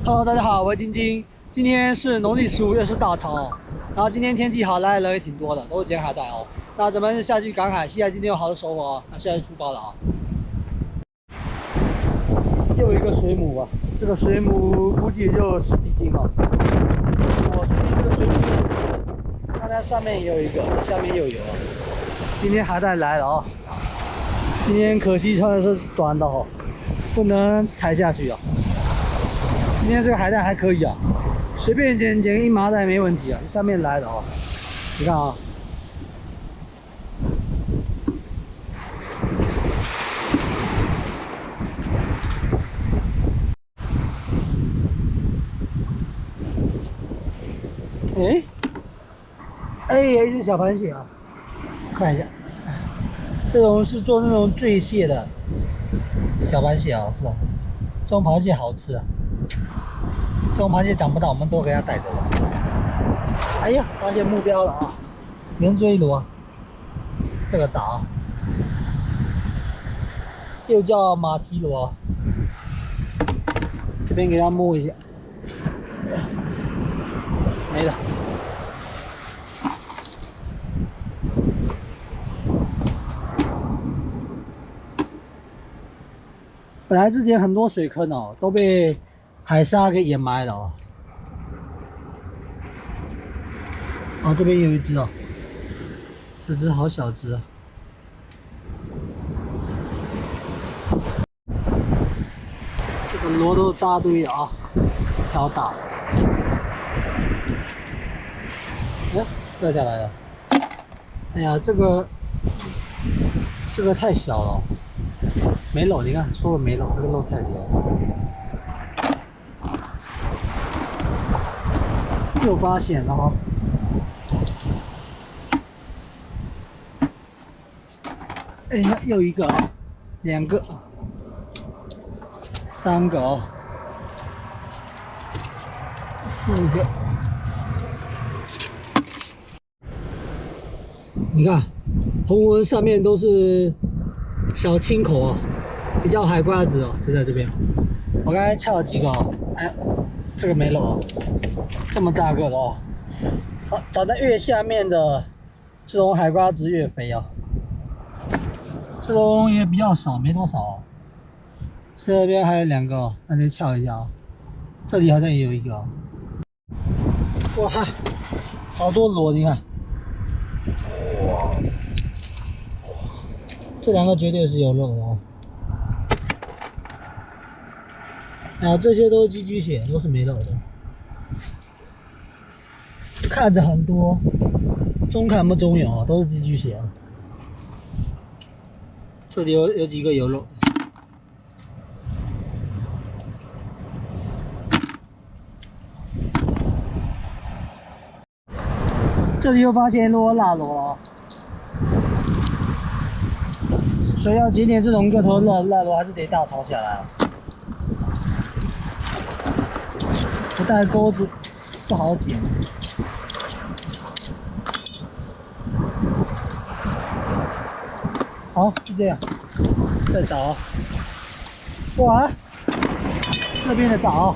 Hello， 大家好，我是晶晶。今天是农历15月，是大潮哦。然后今天天气好，来的人也挺多的，都是捡海带哦。那咱们下去赶海，希望今天有好的收获哦。那现在就出发了啊。又一个水母啊，这个水母估计也就10几斤哦。我最近这个水母，刚才上面也有一个，下面又有啊。今天海带来了啊。今天可惜穿的是短的哦，不能踩下去啊。今天这个海带还可以啊，随便捡个一麻袋没问题啊。上面来的哦，你看啊，哎，有一只小螃蟹啊，看一下，这种是做那种醉蟹的小螃蟹啊，这种螃蟹好吃啊。这种螃蟹长不大，我们都给它带走了。哎呀，发现目标了啊！圆锥螺，这个大啊，又叫马蹄螺。这边给它摸一下，没了。本来之前很多水坑哦，都被海沙给掩埋了哦。哦，这边有一只哦，这只好小只啊。这个螺都扎堆了啊，条大。哎，掉下来了。哎呀，这个太小了，没漏。你看，说了没漏，这个漏太小了。又发现了哈。哎呀，又一个啊，2个，3个哦，4个。你看，红纹上面都是小青口啊，比较海瓜子哦，就在这边。我刚才撬了几个哦，哎呀，这个没漏哦，这么大个的哦。好，长在越下面的这种海瓜子越肥啊。这种也比较少，没多少哦。这边还有2个哦，那就撬一下啊。这里好像也有一个哦。哇，好多螺，你看。哇，这2个绝对是有肉的哦。啊，这些都是寄居蟹，都是没肉的。看着很多，中看不中有啊，都是寄居蟹啊。这里有几个有肉。这里又发现落蜡螺了啊，所以要捡点这种个头的蜡螺，还是得大潮下来啊。不带钩子不好捡。好，就这样，再找啊。哇，这边的大啊，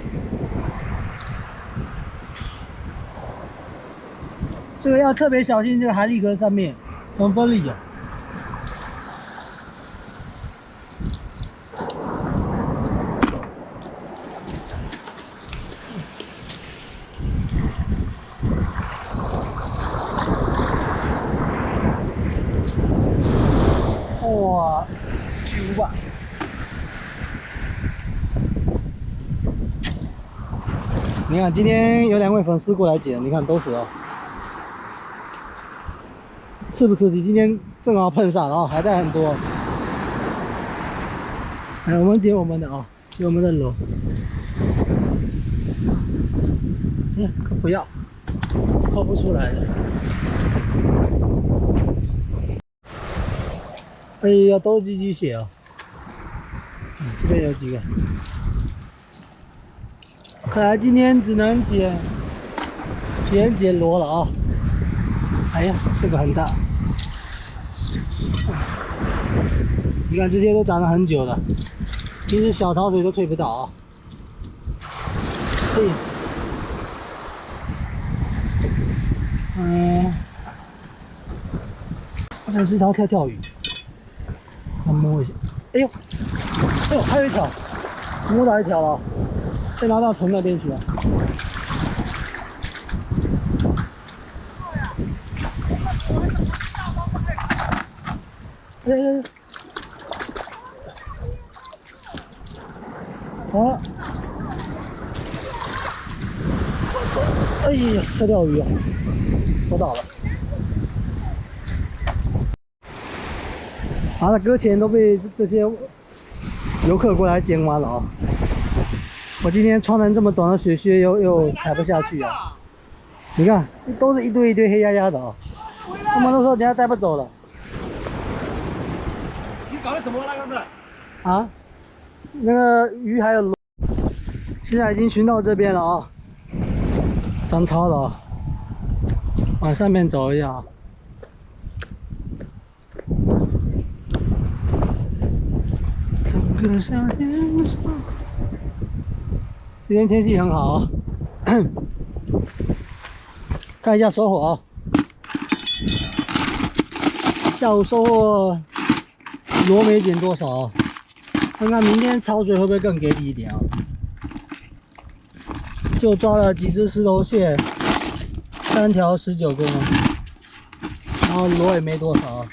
这个要特别小心，这个海蛎壳上面很锋利啊。哇，巨无霸！你看，今天有2位粉丝过来捡，你看都是哦，刺不刺激？今天正好碰上，然后海带很多。哎，我们捡我们的啊，捡我们的螺。可不要，抠不出来的。哎呀，都是寄居蟹哦。这边有几个。看来今天只能捡螺了啊！哎呀，这个很大。你看这些都长了很久了，平时小潮水都退不到啊。好像是一条跳跳鱼，来摸一下。哎呦，哎呦，还有一条，摸到一条了，先拿到船那边去了。哎，好，哎呀，跳钓鱼啊，收到了。好了，搁浅都被这些游客过来捡完了啊！我今天穿成这么短的雪靴又踩不下去啊！你看，都是一堆一堆黑压压的啊！他们都说人家带不走了。你搞的什么那个是？啊，那个鱼还有螺，现在已经寻到这边了啊，涨潮了啊，往上面走一下啊。整个夏天，今天天气很好啊，看一下收获啊，下午收获螺没捡多少啊。看看明天潮水会不会更给力一点啊？就抓了几只石头蟹，3条19公，然后螺也没多少啊。